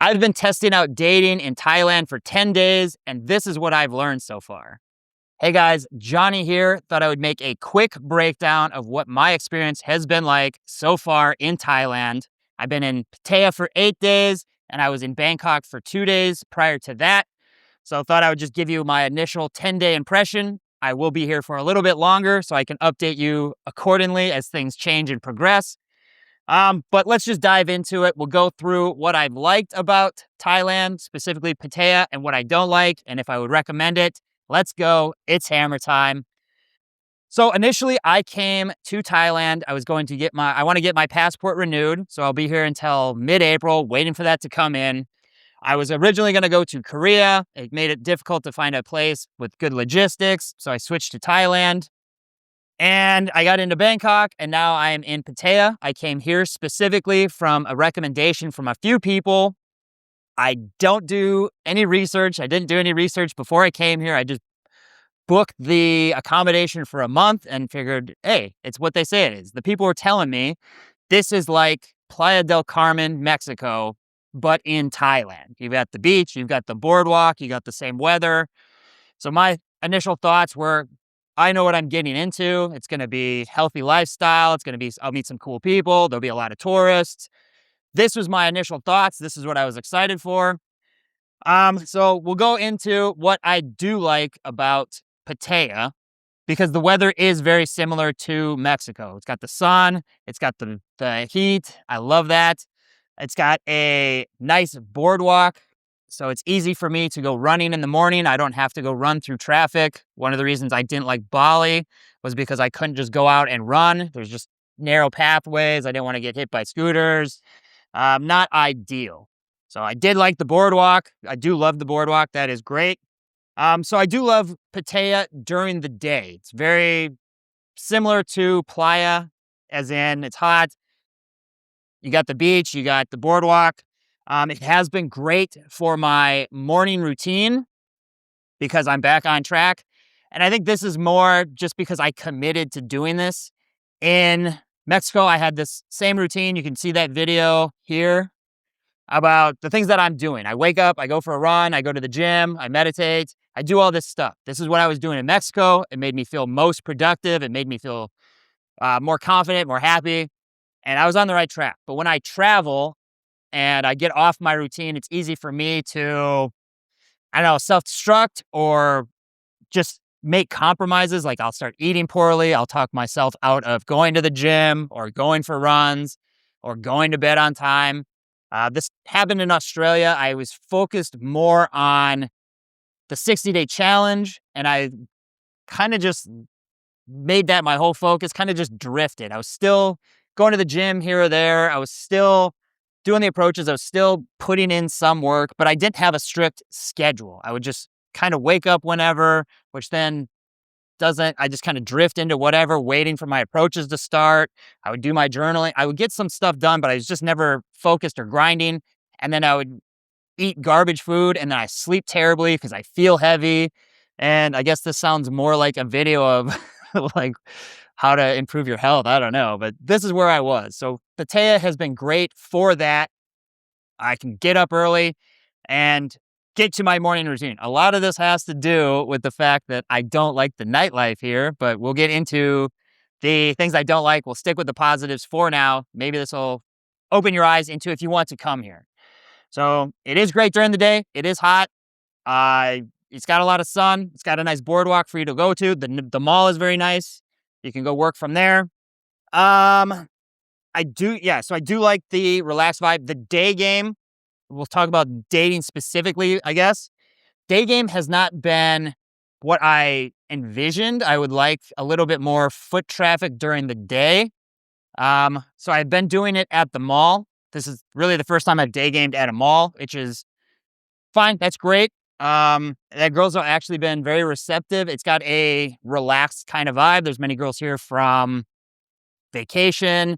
I've been testing out dating in Thailand for 10 days, and this is what I've learned so far. Hey guys, Johnny here. Thought I would make a quick breakdown of what my experience has been like so far in Thailand. I've been in Pattaya for 8 days, and I was in Bangkok for 2 days prior to that. So I thought I would just give you my initial 10-day impression. I will be here for a little bit longer, so I can update you accordingly as things change and progress. But let's just dive into it. We'll go through what I've liked about Thailand, specifically Pattaya, and what I don't like, and if I would recommend it. Let's go. It's hammer time. So initially, I came to Thailand. I want to get my passport renewed. So I'll be here until mid-April, waiting for that to come in. I was originally going to go to Korea. It made it difficult to find a place with good logistics. So I switched to Thailand. And I got into Bangkok, and now I am in Pattaya. I came here specifically from a recommendation from a few people. I don't do any research. I didn't do any research before I came here. I just booked the accommodation for a month and figured, hey, it's what they say it is. The people were telling me this is like Playa del Carmen, Mexico, but in Thailand. You've got the beach, you've got the boardwalk, you got the same weather. So my initial thoughts were, I know what I'm getting into. It's going to be healthy lifestyle. I'll meet some cool people. There'll be a lot of tourists. This was my initial thoughts. This is what I was excited for. So we'll go into what I do like about Pattaya, because the weather is very similar to Mexico. It's got the sun. It's got the heat. I love that. It's got a nice boardwalk. So it's easy for me to go running in the morning. I don't have to go run through traffic. One of the reasons I didn't like Bali was because I couldn't just go out and run. There's just narrow pathways. I didn't want to get hit by scooters. Not ideal. So I did like the boardwalk. I do love the boardwalk. That is great. So I do love Pattaya during the day. It's very similar to Playa, as in it's hot. You got the beach, you got the boardwalk. It has been great for my morning routine because I'm back on track. And I think this is more just because I committed to doing this. In Mexico, I had this same routine. You can see that video here about the things that I'm doing. I wake up, I go for a run, I go to the gym, I meditate, I do all this stuff. This is what I was doing in Mexico. It made me feel most productive. It made me feel more confident, more happy, and I was on the right track. But when I travel and I get off my routine, it's easy for me to, self-destruct or just make compromises. Like I'll start eating poorly. I'll talk myself out of going to the gym or going for runs or going to bed on time. This happened in Australia. I was focused more on the 60-day challenge, and I kind of just made that my whole focus, kind of just drifted. I was still going to the gym here or there. I was still doing the approaches. I was still putting in some work, but I didn't have a strict schedule. I would just kind of wake up whenever, which then I just kind of drift into whatever, waiting for my approaches to start. I would do my journaling. I would get some stuff done, but I was just never focused or grinding. And then I would eat garbage food, and then I sleep terribly because I feel heavy. And I guess this sounds more like a video of like how to improve your health. I don't know, but this is where I was. So Pattaya has been great for that. I can get up early and get to my morning routine. A lot of this has to do with the fact that I don't like the nightlife here, but we'll get into the things I don't like. We'll stick with the positives for now. Maybe this will open your eyes into if you want to come here. So it is great during the day. It is hot. It's got a lot of sun. It's got a nice boardwalk for you to go to. The mall is very nice. You can go work from there. So I do like the relaxed vibe. The day game, we'll talk about dating specifically, I guess. Day game has not been what I envisioned. I would like a little bit more foot traffic during the day. So I've been doing it at the mall. This is really the first time I've day gamed at a mall, which is fine. That's great. That girls have actually been very receptive. It's got a relaxed kind of vibe. There's many girls here from vacation.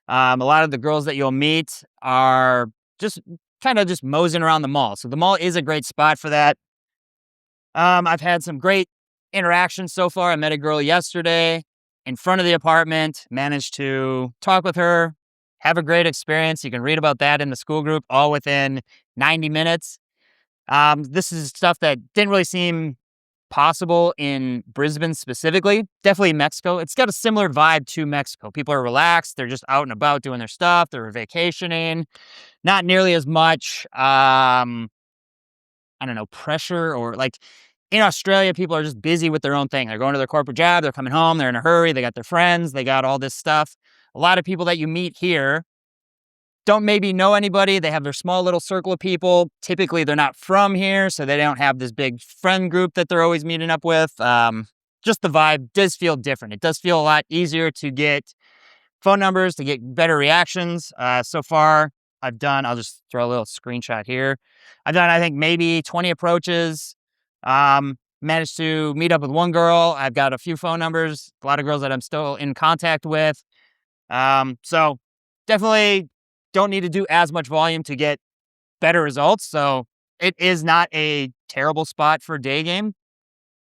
A lot of the girls that you'll meet are just kind of just moseying around the mall. So the mall is a great spot for that. I've had some great interactions so far. I met a girl yesterday in front of the apartment, managed to talk with her, have a great experience. You can read about that in the school group, all within 90 minutes. This is stuff that didn't really seem possible in Brisbane specifically. Definitely Mexico. It's got a similar vibe to Mexico. People are relaxed. They're just out and about doing their stuff. They're vacationing. Not nearly as much, I don't know, pressure or like in Australia, people are just busy with their own thing. They're going to their corporate job. They're coming home. They're in a hurry. They got their friends. They got all this stuff. A lot of people that you meet here don't maybe know anybody. They have their small little circle of people. Typically, they're not from here, so they don't have this big friend group that they're always meeting up with. Just the vibe does feel different. It does feel a lot easier to get phone numbers, to get better reactions. So far, I'll just throw a little screenshot here. I've done, I think, maybe 20 approaches. Managed to meet up with one girl. I've got a few phone numbers, a lot of girls that I'm still in contact with. So definitely don't need to do as much volume to get better results. So it is not a terrible spot for a day game.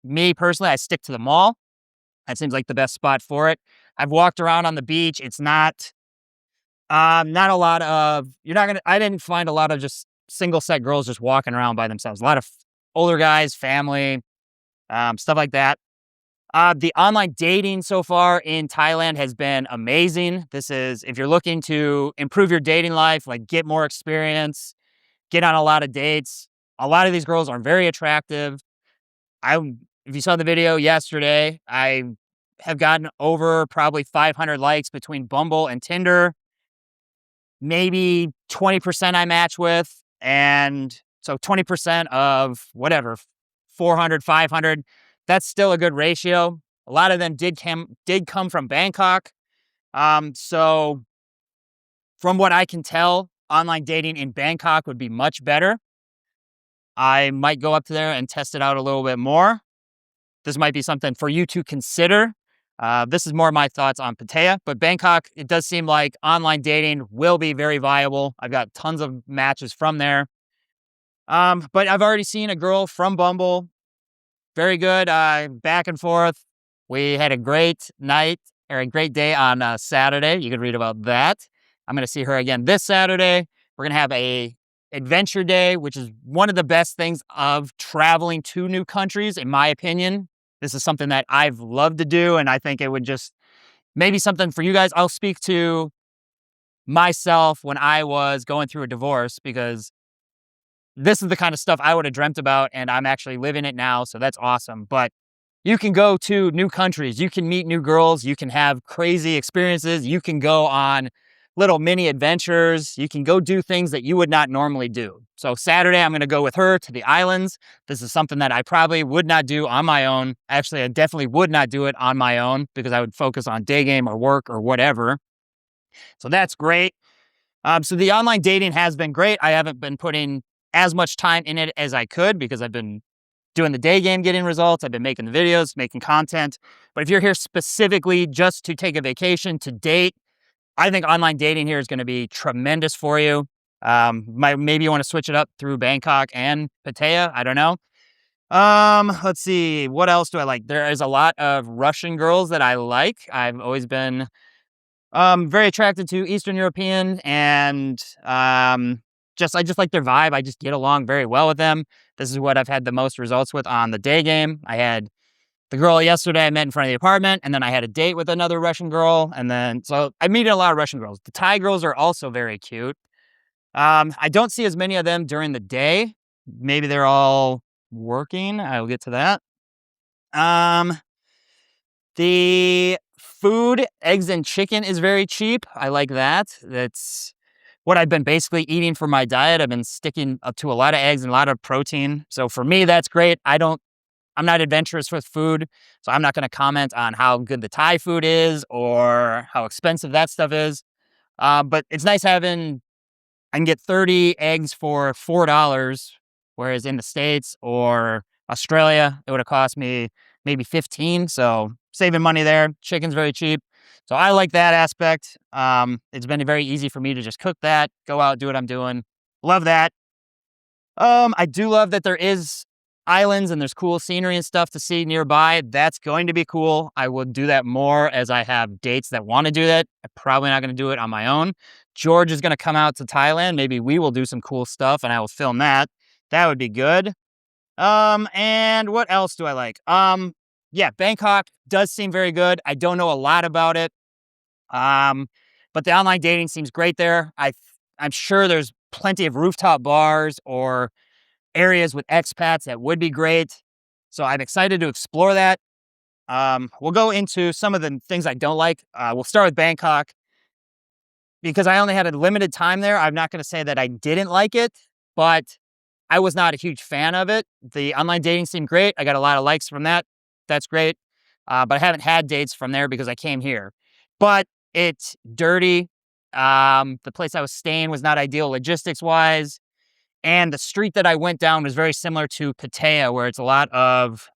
Me personally, I stick to the mall. That seems like the best spot for it. I've walked around on the beach. It's not a lot of, I didn't find a lot of just single set girls just walking around by themselves. A lot of older guys, family, stuff like that. The online dating so far in Thailand has been amazing. This is, if you're looking to improve your dating life, like get more experience, get on a lot of dates. A lot of these girls are very attractive. If you saw the video yesterday, I have gotten over probably 500 likes between Bumble and Tinder. Maybe 20% I match with. And so 20% of whatever, 400, 500, that's still a good ratio. A lot of them did come from Bangkok. So from what I can tell, online dating in Bangkok would be much better. I might go up to there and test it out a little bit more. This might be something for you to consider. This is more my thoughts on Pattaya, but Bangkok, it does seem like online dating will be very viable. I've got tons of matches from there. But I've already seen a girl from Bumble. Very good. Back and forth. We had a great night or a great day on Saturday. You can read about that. I'm going to see her again this Saturday. We're going to have a adventure day, which is one of the best things of traveling to new countries, in my opinion. This is something that I've loved to do, and I think it would just maybe something for you guys. I'll speak to myself when I was going through a divorce, because this is the kind of stuff I would have dreamt about, and I'm actually living it now, so that's awesome. But you can go to new countries, you can meet new girls, you can have crazy experiences, you can go on little mini adventures, you can go do things that you would not normally do. So Saturday, I'm going to go with her to the islands. This is something that I probably would not do on my own. Actually, I definitely would not do it on my own, because I would focus on day game or work or whatever. So that's great. So the online dating has been great. I haven't been putting as much time in it as I could, because I've been doing the day game, getting results. I've been making the videos, making content. But if you're here specifically just to take a vacation, to date, I think online dating here is going to be tremendous for you. Maybe you want to switch it up through Bangkok and Pattaya. I don't know. Let's see. What else do I like? There is a lot of Russian girls that I like. I've always been very attracted to Eastern European, and I just like their vibe. I just get along very well with them. This is what I've had the most results with on the day game. I had the girl yesterday I met in front of the apartment, and then I had a date with another Russian girl, and then so I meet a lot of Russian girls. The Thai girls are also very cute. I don't see as many of them during the day. Maybe they're all working. I will get to that. The food, eggs and chicken is very cheap. I like that. That's what I've been basically eating for my diet. I've been sticking up to a lot of eggs and a lot of protein. So for me, that's great. I'm not adventurous with food, so I'm not going to comment on how good the Thai food is or how expensive that stuff is. But it's nice having, I can get 30 eggs for $4, whereas in the States or Australia, it would have cost me maybe 15. So saving money there. Chicken's very cheap. So I like that aspect. It's been very easy for me to just cook that, go out, do what I'm doing. Love that. I do love that there is islands and there's cool scenery and stuff to see nearby, that's going to be cool. I will do that more as I have dates that want to do that. I'm probably not going to do it on my own. George is going to come out to Thailand. Maybe we will do some cool stuff and I will film that. That would be good. And what else do I like? Yeah, Bangkok does seem very good. I don't know a lot about it. But the online dating seems great there. I'm sure there's plenty of rooftop bars or areas with expats that would be great. So I'm excited to explore that. We'll go into some of the things I don't like. We'll start with Bangkok because I only had a limited time there. I'm not going to say that I didn't like it, but I was not a huge fan of it. The online dating seemed great. I got a lot of likes from that. That's great. But I haven't had dates from there because I came here. But it's dirty. The place I was staying was not ideal logistics wise. And the street that I went down was very similar to Pattaya, where it's a lot of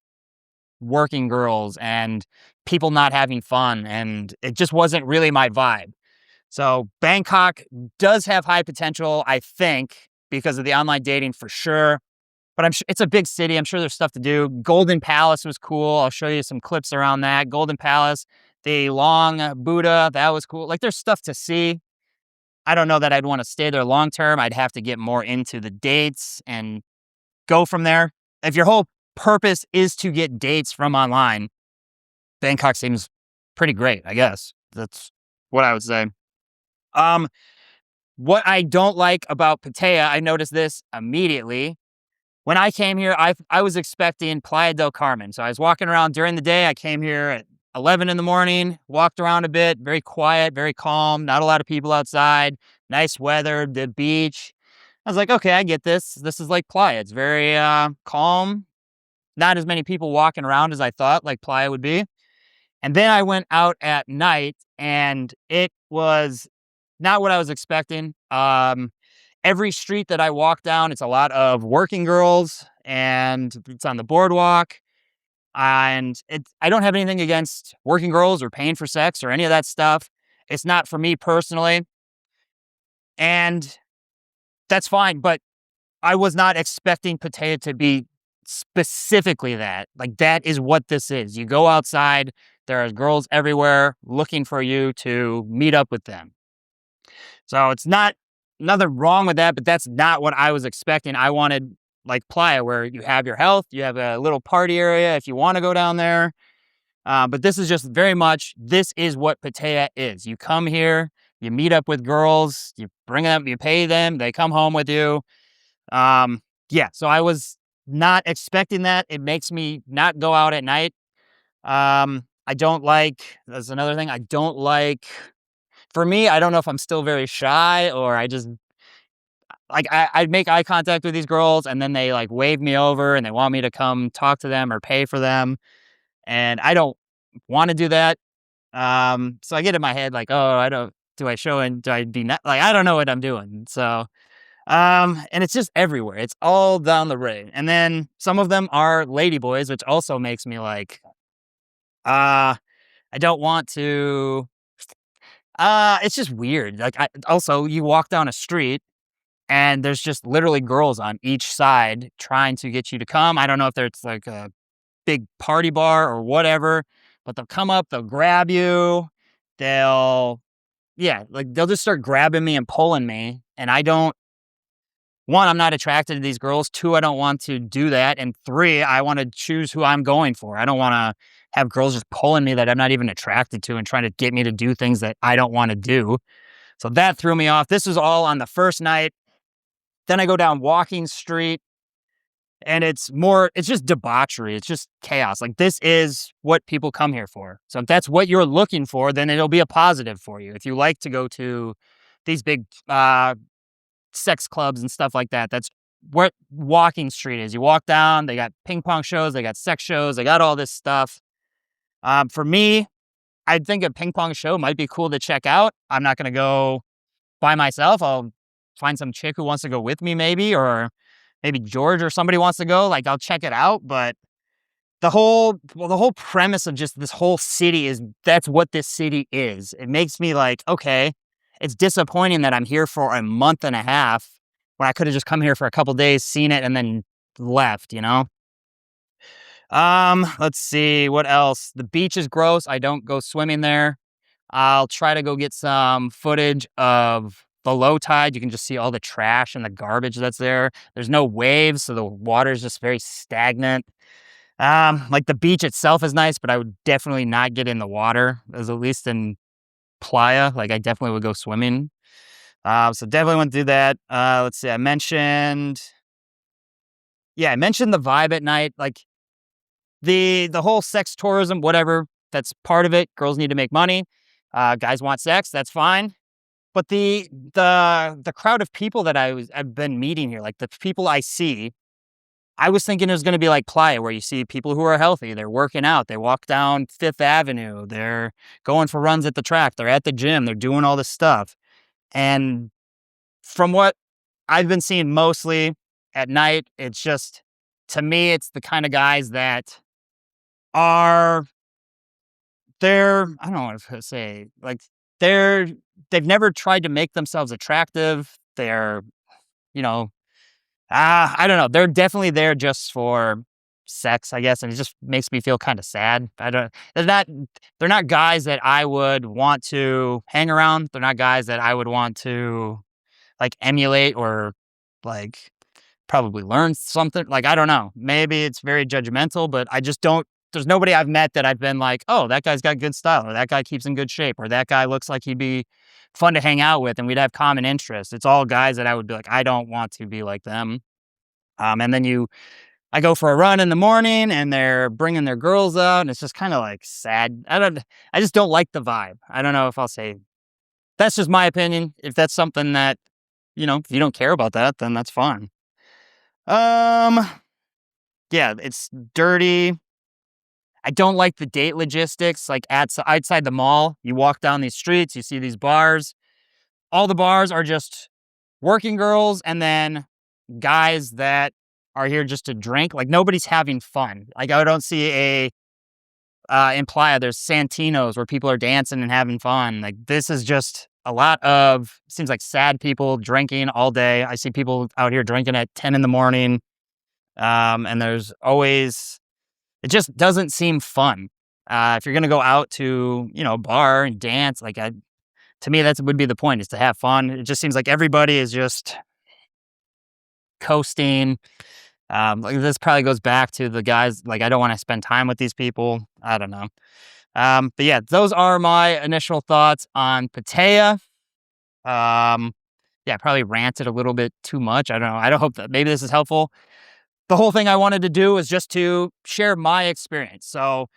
working girls and people not having fun. And it just wasn't really my vibe. So Bangkok does have high potential, I think, because of the online dating for sure. But I'm sure it's a big city. I'm sure there's stuff to do. Golden Palace was cool. I'll show you some clips around that. Golden Palace, the long Buddha, that was cool. Like there's stuff to see. I don't know that I'd want to stay there long term. I'd have to get more into the dates and go from there. If your whole purpose is to get dates from online, Bangkok seems pretty great, I guess. That's what I would say. Um, what I don't like about Pattaya, I noticed this immediately. When I came here, I was expecting Playa del Carmen. So I was walking around during the day. I came here at 11 in the morning, walked around a bit, very quiet, very calm, not a lot of people outside, nice weather, the beach. I was like, okay, I get this. This is like Playa. It's very calm, not as many people walking around as I thought like Playa would be. And then I went out at night and it was not what I was expecting. Every street that I walk down, it's a lot of working girls and it's on the boardwalk. And I don't have anything against working girls or paying for sex or any of that stuff. It's not for me personally. And that's fine. But I was not expecting Pattaya to be specifically that. Like, that is what this is. You go outside, there are girls everywhere looking for you to meet up with them. So it's not nothing wrong with that, but that's not what I was expecting. I wanted like Playa, where you have your health, you have a little party area if you want to go down there. But this is just very much, this is what Pattaya is. You come here, you meet up with girls, you bring them, you pay them, they come home with you. Yeah, so I was not expecting that. It makes me not go out at night. I don't like, that's another thing, I don't like, for me, I don't know if I'm still very shy or I just, like, I'd make eye contact with these girls and then they like wave me over and they want me to come talk to them or pay for them. And I don't want to do that. So I get in my head like, oh, do I show and do I be not, like, I don't know what I'm doing. So, and it's just everywhere. It's all down the road. And then some of them are ladyboys, which also makes me like, I don't want to, it's just weird. Like, also you walk down a street and there's just literally girls on each side trying to get you to come. I don't know if it's like a big party bar or whatever, but they'll come up, they'll grab you, they'll, yeah, like they'll just start grabbing me and pulling me. And I don't, one, I'm not attracted to these girls. Two, I don't want to do that. And three, I want to choose who I'm going for. I don't want to have girls just pulling me that I'm not even attracted to and trying to get me to do things that I don't want to do. So that threw me off. This was all on the first night. Then I go down Walking Street and it's just debauchery. It's just chaos. Like, this is what people come here for. So if that's what you're looking for, then it'll be a positive for you. If you like to go to these big sex clubs and stuff like that, that's what Walking Street is. You walk down, they got ping pong shows, they got sex shows, they got all this stuff. For me, I think a ping pong show might be cool to check out. I'm not going to go by myself. I'll find some chick who wants to go with me maybe, or maybe George or somebody wants to go. Like, I'll check it out. But the whole premise of just this whole city is that's what this city is. It makes me like, okay, it's disappointing that I'm here for a month and a half when I could have just come here for a couple days, seen it, and then left, you know? Let's see what else. The beach is gross. I don't go swimming there. I'll try to go get some footage of the low tide. You can just see all the trash and the garbage that's there. There's no waves, so the water is just very stagnant. Like the beach itself is nice, but I would definitely not get in the water, as at least in Playa. Like I definitely would go swimming. So definitely want to do that. Let's see. I mentioned the vibe at night. Like the whole sex tourism, whatever, that's part of it. Girls need to make money. Guys want sex, that's fine. But the crowd of people that I've been meeting here, like the people I see, I was thinking it was going to be like Playa, where you see people who are healthy. They're working out. They walk down Fifth Avenue. They're going for runs at the track. They're at the gym. They're doing all this stuff. And from what I've been seeing mostly at night, it's just, to me, it's the kind of guys that are I don't know what to say, like they're they've never tried to make themselves attractive. They're, you know, I don't know. They're definitely there just for sex, I guess, and it just makes me feel kind of sad. I don't. They're not guys that I would want to hang around. They're not guys that I would want to like emulate or like probably learn something. Like, I don't know. Maybe it's very judgmental, but I just don't. There's nobody I've met that I've been like, oh, that guy's got good style, or that guy keeps in good shape, or that guy looks like he'd be fun to hang out with and we'd have common interests. It's all guys that I would be like, I don't want to be like them. And then I go for a run in the morning and they're bringing their girls out and it's just kind of like sad. I just don't like the vibe. I don't know if I'll say that's just my opinion. If that's something that, if you don't care about that, then that's fine. Um, yeah, it's dirty. I don't like the date logistics. Like outside the mall, you walk down these streets, you see these bars. All the bars are just working girls and then guys that are here just to drink. Like nobody's having fun. Like I don't see in Playa, there's Santinos where people are dancing and having fun. Like this is just a lot of, seems like sad people drinking all day. I see people out here drinking at 10 in the morning. And there's always, it just doesn't seem fun. If you're going to go out to, a bar and dance, to me, that would be the point, is to have fun. It just seems like everybody is just coasting. Like this probably goes back to the guys, like, I don't want to spend time with these people. I don't know. But yeah, those are my initial thoughts on Pattaya. Yeah, I probably ranted a little bit too much. I don't know. I don't hope that maybe this is helpful. The whole thing I wanted to do was just to share my experience. So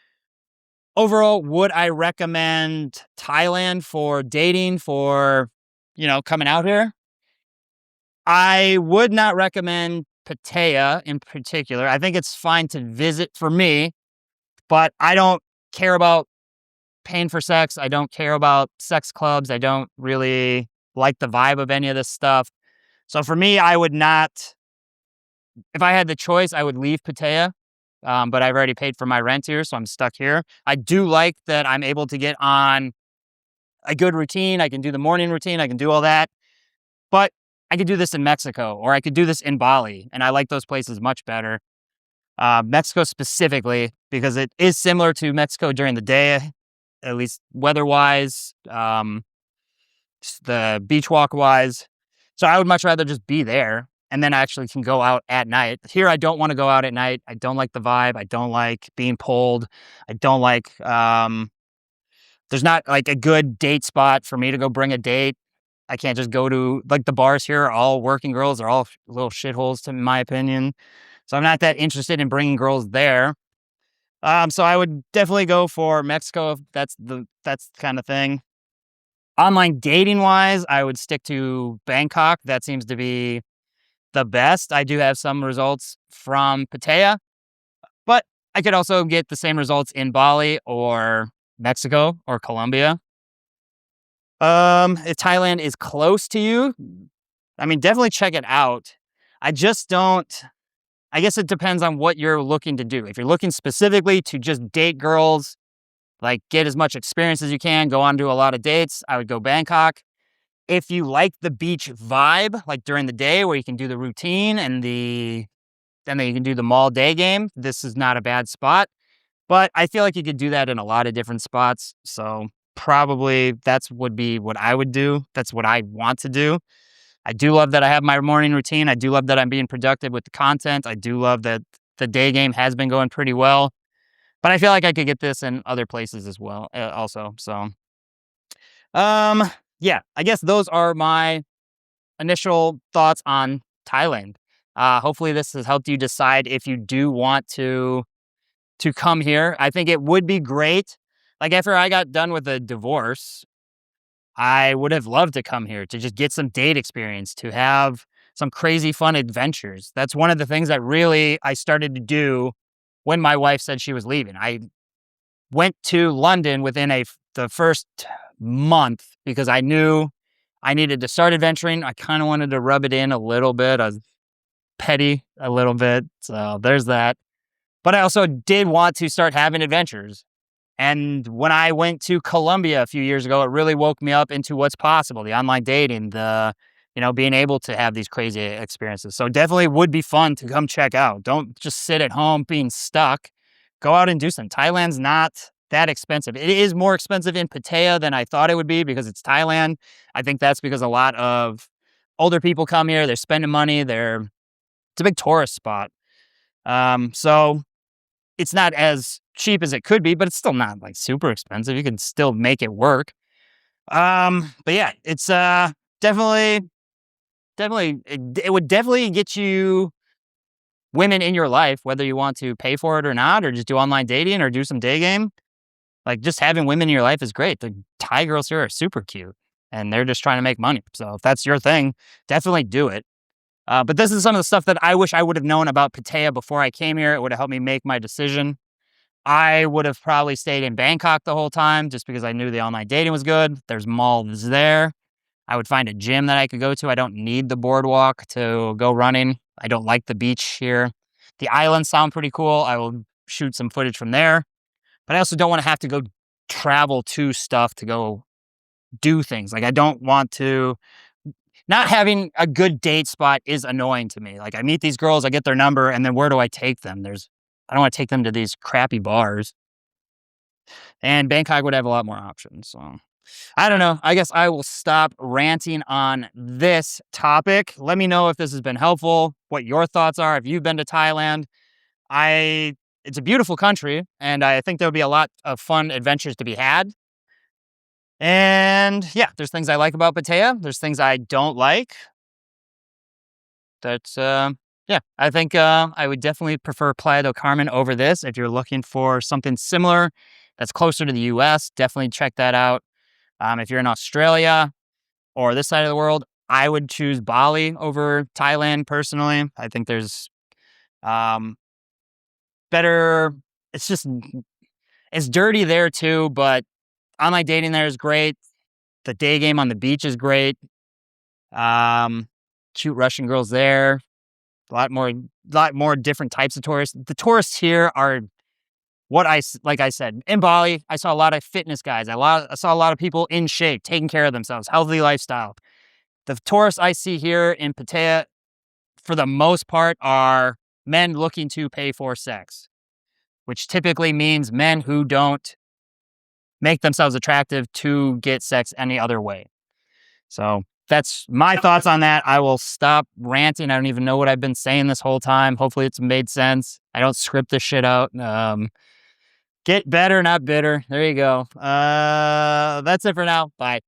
overall, would I recommend Thailand for dating, for, coming out here? I would not recommend Pattaya in particular. I think it's fine to visit for me, but I don't care about paying for sex. I don't care about sex clubs. I don't really like the vibe of any of this stuff. So for me, I would not, if I had the choice, I would leave Pattaya. But I've already paid for my rent here, so I'm stuck here. I do like that I'm able to get on a good routine. I can do the morning routine. I can do all that. But I could do this in Mexico or I could do this in Bali. And I like those places much better. Mexico specifically, because it is similar to Mexico during the day, at least weather-wise, the beach walk-wise. So I would much rather just be there and then I actually can go out at night. Here, I don't want to go out at night. I don't like the vibe. I don't like being pulled. I don't like, there's not like a good date spot for me to go bring a date. I can't just go to, like, the bars here are all working girls. They're all little shitholes, to my opinion. So I'm not that interested in bringing girls there. So I would definitely go for Mexico if that's the kind of thing. Online dating wise, I would stick to Bangkok. That seems to be the best. I do have some results from Pattaya, but I could also get the same results in Bali or Mexico or Colombia. If Thailand is close to you, I mean, definitely check it out. I just don't, I guess it depends on what you're looking to do. If you're looking specifically to just date girls, like get as much experience as you can, go on to a lot of dates, I would go Bangkok. If you like the beach vibe, like during the day where you can do the routine and the and then you can do the mall day game. This is not a bad spot, but I feel like you could do that in a lot of different spots. So probably that's would be what I would do. That's what I want to do. I do love that I have my morning routine. I do love that I'm being productive with the content. I do love that the day game has been going pretty well, but I feel like I could get this in other places as well, also. So, um, yeah, I guess those are my initial thoughts on Thailand. Hopefully, this has helped you decide if you do want to come here. I think it would be great. Like after I got done with a divorce, I would have loved to come here to just get some date experience, to have some crazy fun adventures. That's one of the things that really I started to do when my wife said she was leaving. I went to London within the first month because I knew I needed to start adventuring. I kind of wanted to rub it in a little bit, petty a little bit. So there's that. But I also did want to start having adventures. And when I went to Colombia a few years ago, it really woke me up into what's possible, the online dating, being able to have these crazy experiences. So definitely would be fun to come check out. Don't just sit at home being stuck. Go out and do some. Thailand's not that expensive. It is more expensive in Pattaya than I thought it would be because it's Thailand. I think that's because a lot of older people come here. They're spending money. It's a big tourist spot. So it's not as cheap as it could be, but it's still not like super expensive. You can still make it work. But yeah, it's definitely it would definitely get you women in your life, whether you want to pay for it or not, or just do online dating or do some day game. Like just having women in your life is great. The Thai girls here are super cute and they're just trying to make money. So if that's your thing, definitely do it. But this is some of the stuff that I wish I would have known about Pattaya before I came here. It would have helped me make my decision. I would have probably stayed in Bangkok the whole time just because I knew the online dating was good. There's malls there. I would find a gym that I could go to. I don't need the boardwalk to go running. I don't like the beach here. The islands sound pretty cool. I will shoot some footage from there. But I also don't want to have to go travel to stuff to go do things. Like I don't want to. Not having a good date spot is annoying to me. Like I meet these girls, I get their number, and then where do I take them? I don't want to take them to these crappy bars. And Bangkok would have a lot more options. So I don't know. I guess I will stop ranting on this topic. Let me know if this has been helpful, what your thoughts are, if you've been to Thailand. It's a beautiful country, and I think there'll be a lot of fun adventures to be had. And yeah, there's things I like about Pattaya. There's things I don't like. Yeah, I think I would definitely prefer Playa del Carmen over this. If you're looking for something similar that's closer to the US, definitely check that out. If you're in Australia or this side of the world, I would choose Bali over Thailand personally. I think there's better. It's dirty there too, but online dating there is great. The day game on the beach is great. Cute Russian girls there. A lot more different types of tourists. The tourists here are like I said, in Bali, I saw a lot of fitness guys. I saw a lot of people in shape, taking care of themselves, healthy lifestyle. The tourists I see here in Pattaya, for the most part, are men looking to pay for sex, which typically means men who don't make themselves attractive to get sex any other way. So that's my thoughts on that. I will stop ranting. I don't even know what I've been saying this whole time. Hopefully it's made sense. I don't script this shit out. Get better, not bitter. There you go. That's it for now. Bye.